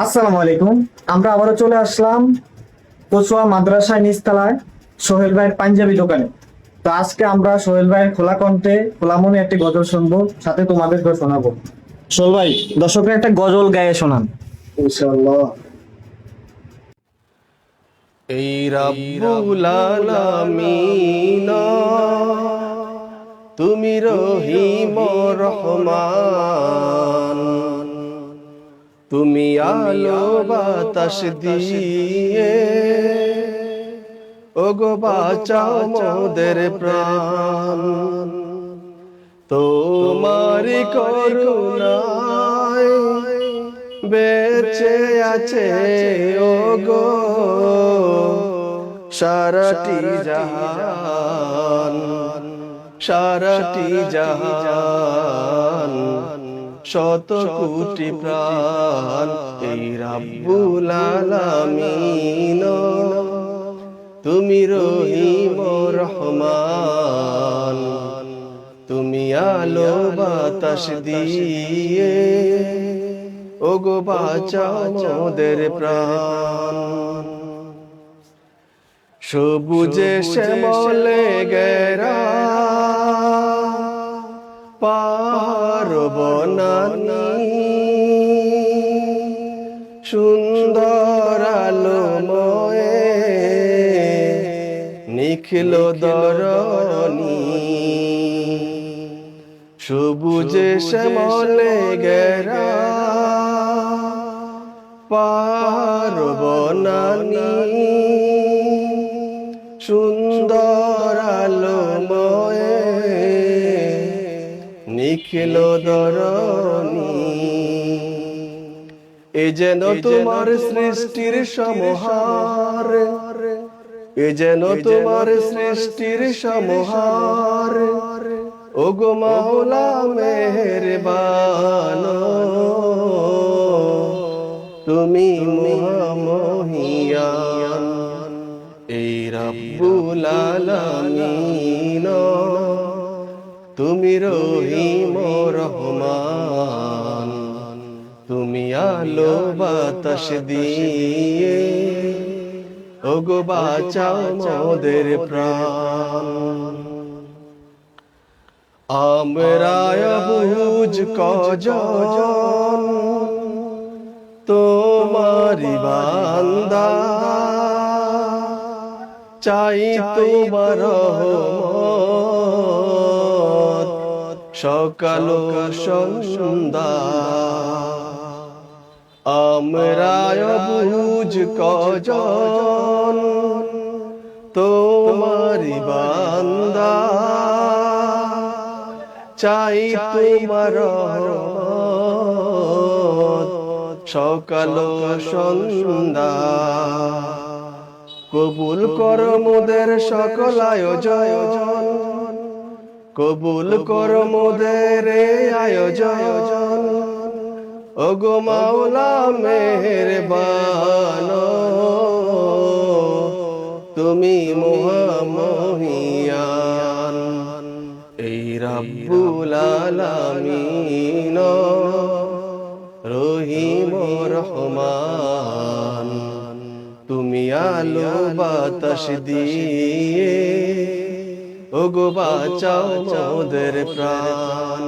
আসসালামু আলাইকুম। আমরা আবারও চলে আসলাম কচুয়া মাদ্রাসায় নিচতলায় সোহেল ভাইয়ের পাঞ্জাবি দোকানে। তো আজকে আমরা সোহেল ভাইয়ের খোলা কণ্ঠে খোলা মনে একটি গজল শুনবো, সাথে তোমাদেরকে শোনাবো। সোহেল ভাই, দর্শকরা একটা গজল গায়ে শোনান ইনশাআল্লাহ। এই রাব্বুল আলামিন, তুমি রহিম রহমান, তুমি আলো বাতাস দিয়ে ওগো বাঁচাও মোদের প্রাণ। তোমারি করুণায় বেঁচে আছে ওগো সারাটি জাহান, সারাটি জাহান, শত কোটি প্রাণ। এই রাব্বুল আলামিন, তুমি রহিম রহমান, তুমি আলো বাতাস দিয়ে ওগো বাঁচাও মোদের প্রাণ। সবুজে শ্যামলে গেরা পাহাড় বনানী, সুন্দর আলোময়ে নিখিল দরনী। সবুজে শ্যামলে গেরা পাহাড় বনানী, সুন্দর আলোময়ে নিখিল দরনী। এ যেন তোমার সৃষ্টির সমাহার, এ যেন তোমার সৃষ্টির সমাহার, ওগো মাওলা মেহেরবান, তুমি মহামহিয়ান। এই রাব্বুল আলামিন, তুমি রহিম রহমান, তুমি আলো বাতাস দিয়ে ওগো বাঁচাও মোদের প্রাণ। আমরা বুঝ কজন তোমারি বান্দা, চাই তোমার রহমত সকাল সন্ধ্যা। আমরা বুঝ কজন তোমারি বান্দা, চাই তোমার রহমত সকাল সন্ধ্যা। কবুল কর মোদের সকল আয়োজন, কবুল কর মোদের আয়োজন, ওগো মাওলা মেহেরবান, তুমি মহামহিয়ান। এই রাব্বুল আলামিন, রহিম রহমান, তুমি আলো বাতাস দিয়ে ওগো বাঁচাও মোদের প্রাণ।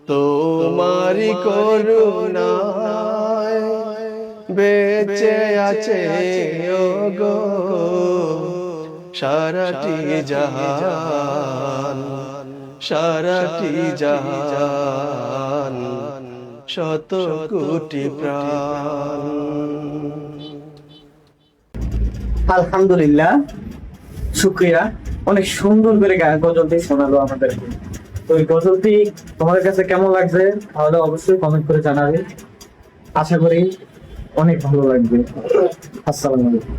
তোমারি করুণায় বেঁচে আছে ওগো সারাটি জাহান, সারাটি জাহান, শত কোটি প্রাণ। আলহামদুলিল্লাহ, শুকরিয়া। অনেক সুন্দর করে গজলটি শোনালো আমাদেরকে। তো এই গজলটি তোমাদের কাছে কেমন লাগছে তাহলে অবশ্যই কমেন্ট করে জানাবে। আশা করি অনেক ভালো লাগবে। আসসালামু আলাইকুম।